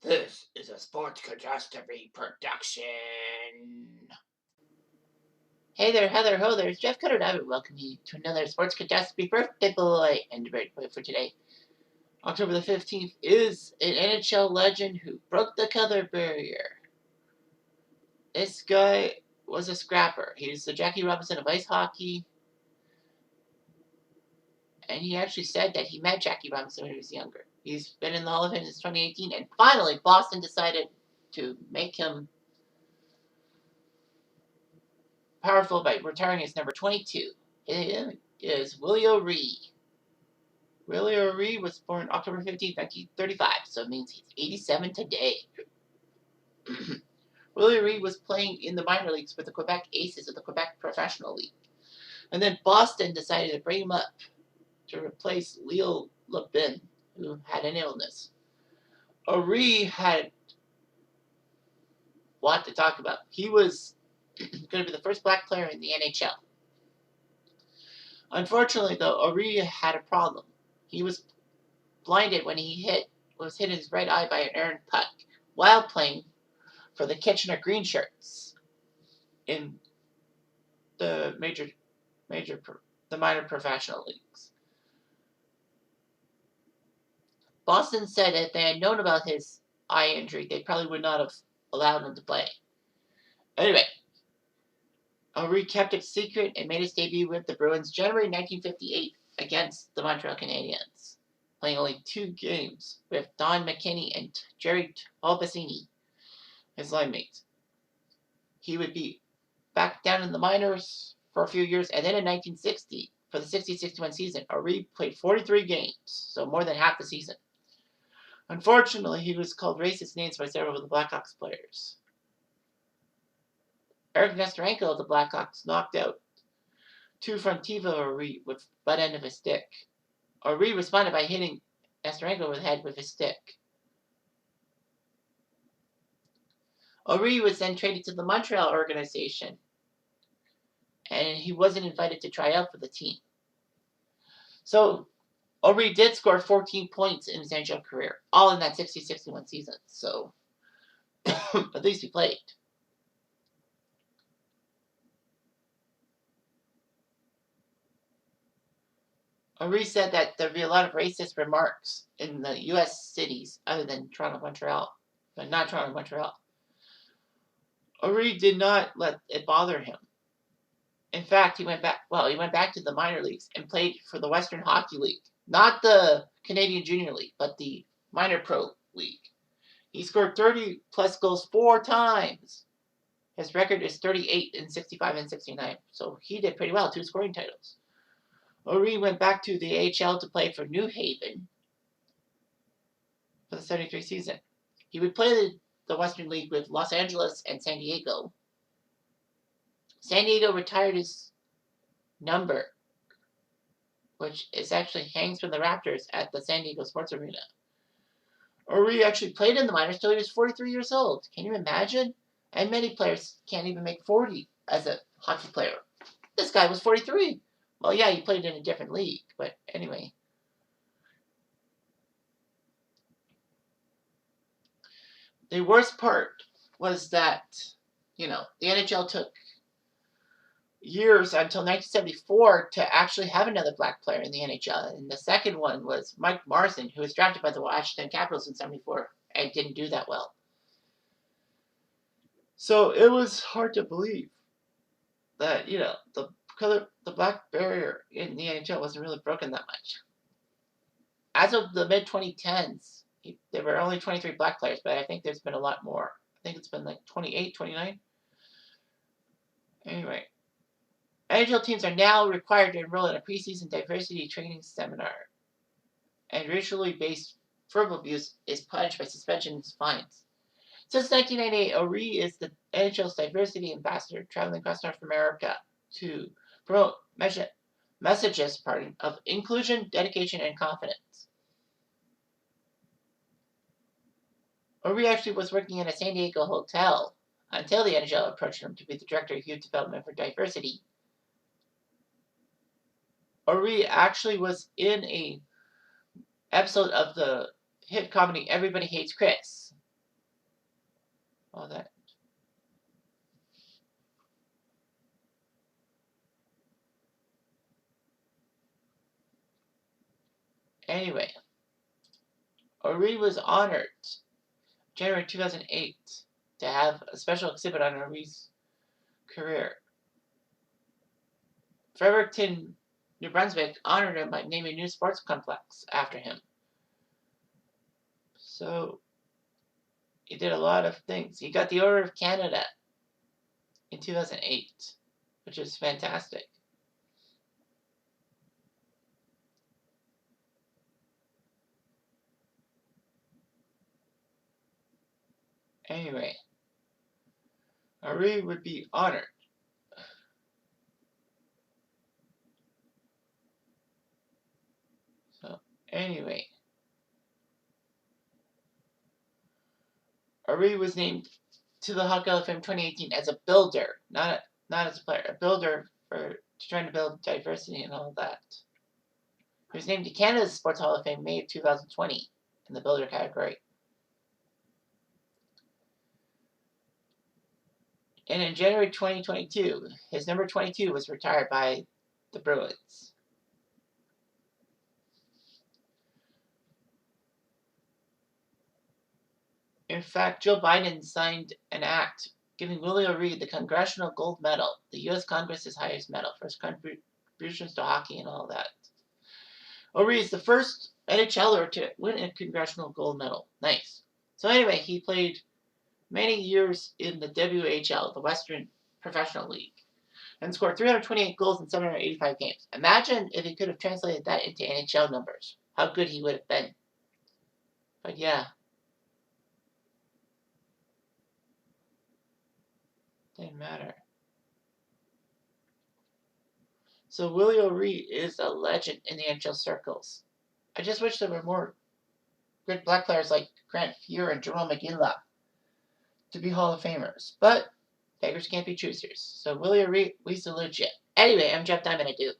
This is a Sports Catastrophe production. Hey there, Heather, ho there, it's Jeff Cutter, and I would welcome you to another Sports Catastrophe birthday boy and birthday boy for today. October the 15th is an NHL legend who broke the color barrier. This guy was a scrapper. He's the Jackie Robinson of ice hockey. And he actually said that he met Jackie Robinson when he was younger. He's been in the Hall of Fame since 2018, and finally Boston decided to make him powerful by retiring as number 22. It is Willie O'Ree. Willie O'Ree was born October 15, 1935, so it means he's 87 today. Willie O'Ree was playing in the minor leagues with the Quebec Aces of the Quebec Professional League. And then Boston decided to bring him up to replace Leo Lebin, who had an illness. O'Ree had a lot to talk about. He was going to be the first black player in the NHL. Unfortunately, though, O'Ree had a problem. He was blinded when he was hit in his right eye by an errant puck while playing for the Kitchener Green Shirts in the minor professional leagues. Boston said if they had known about his eye injury, they probably would not have allowed him to play. Anyway, O'Ree kept it secret and made his debut with the Bruins January 1958 against the Montreal Canadiens, playing only 2 games with Don McKinney and Jerry Tolbacini, his line mates. He would be back down in the minors for a few years, and then in 1960, for the 60-61 season, O'Ree played 43 games, so more than half the season. Unfortunately, he was called racist names by several of the Blackhawks players. Eric Nestorenko of the Blackhawks knocked out 2 Frontiva O'Ree with the butt end of his stick. O'Ree responded by hitting Nestorenko over the head with his stick. O'Ree was then traded to the Montreal organization, and he wasn't invited to try out for the team. So O'Ree did score 14 points in his NHL career, all in that 60-61 season. So at least he played. O'Ree said that there'd be a lot of racist remarks in the U.S. cities other than Toronto, Montreal, but not Toronto, Montreal. O'Ree did not let it bother him. In fact, he went back to the minor leagues and played for the Western Hockey League, not the Canadian Junior League, but the minor pro league. He scored 30-plus goals 4 times. His record is 38 in 65 and 69, so he did pretty well, 2 scoring titles. O'Ree went back to the AHL to play for New Haven for the 73 season. He would play the Western League with Los Angeles and San Diego. San Diego retired his number, which is actually hangs from the Raptors at the San Diego Sports Arena. O'Ree actually played in the minors till he was 43 years old. Can you imagine? And many players can't even make 40 as a hockey player. This guy was 43. Well, yeah, he played in a different league, but anyway. The worst part was that, the NHL took years until 1974 to actually have another black player in the NHL. And the second one was Mike Morrison, who was drafted by the Washington Capitals in 74 and didn't do that well. So it was hard to believe that, the black barrier in the NHL wasn't really broken that much. As of the mid-2010s, there were only 23 black players, but I think there's been a lot more. I think it's been like 28, 29. Anyway, NHL teams are now required to enroll in a preseason diversity training seminar. And racially based verbal abuse is punished by suspension and fines. Since 1998, O'Ree is the NHL's diversity ambassador, traveling across North America to promote messages of inclusion, dedication, and confidence. O'Ree actually was working in a San Diego hotel until the NHL approached him to be the director of youth development for diversity. O'Ree actually was in a episode of the hit comedy Everybody Hates Chris. all that. Anyway, Ori was honored January 2008 to have a special exhibit on Ori's career. Fredericton, New Brunswick honored him by naming a new sports complex after him. So he did a lot of things. He got the Order of Canada in 2008, which is fantastic. Anyway, Ori would be honored. So anyway, Ori was named to the Hockey Hall of Fame 2018 as a builder, not as a player, a builder for trying to build diversity and all that. He was named to Canada's Sports Hall of Fame May of 2020 in the builder category. And in January 2022, his number 22 was retired by the Bruins. In fact, Joe Biden signed an act giving Willie O'Ree the Congressional Gold Medal, the U.S. Congress's highest medal for his contributions to hockey and all that. O'Ree is the first NHLer to win a Congressional Gold Medal. Nice. So anyway, he played many years in the WHL, the Western Professional League, and scored 328 goals in 785 games. Imagine if he could have translated that into NHL numbers. How good he would have been. But yeah. Didn't matter. So Willie O'Ree is a legend in the NHL circles. I just wish there were more good black players like Grant Fuhr and Jerome McGinley to be Hall of Famers. But beggars can't be choosers. So Willie O'Ree, we salute you. Anyway, I'm Jeff Diamond. I do.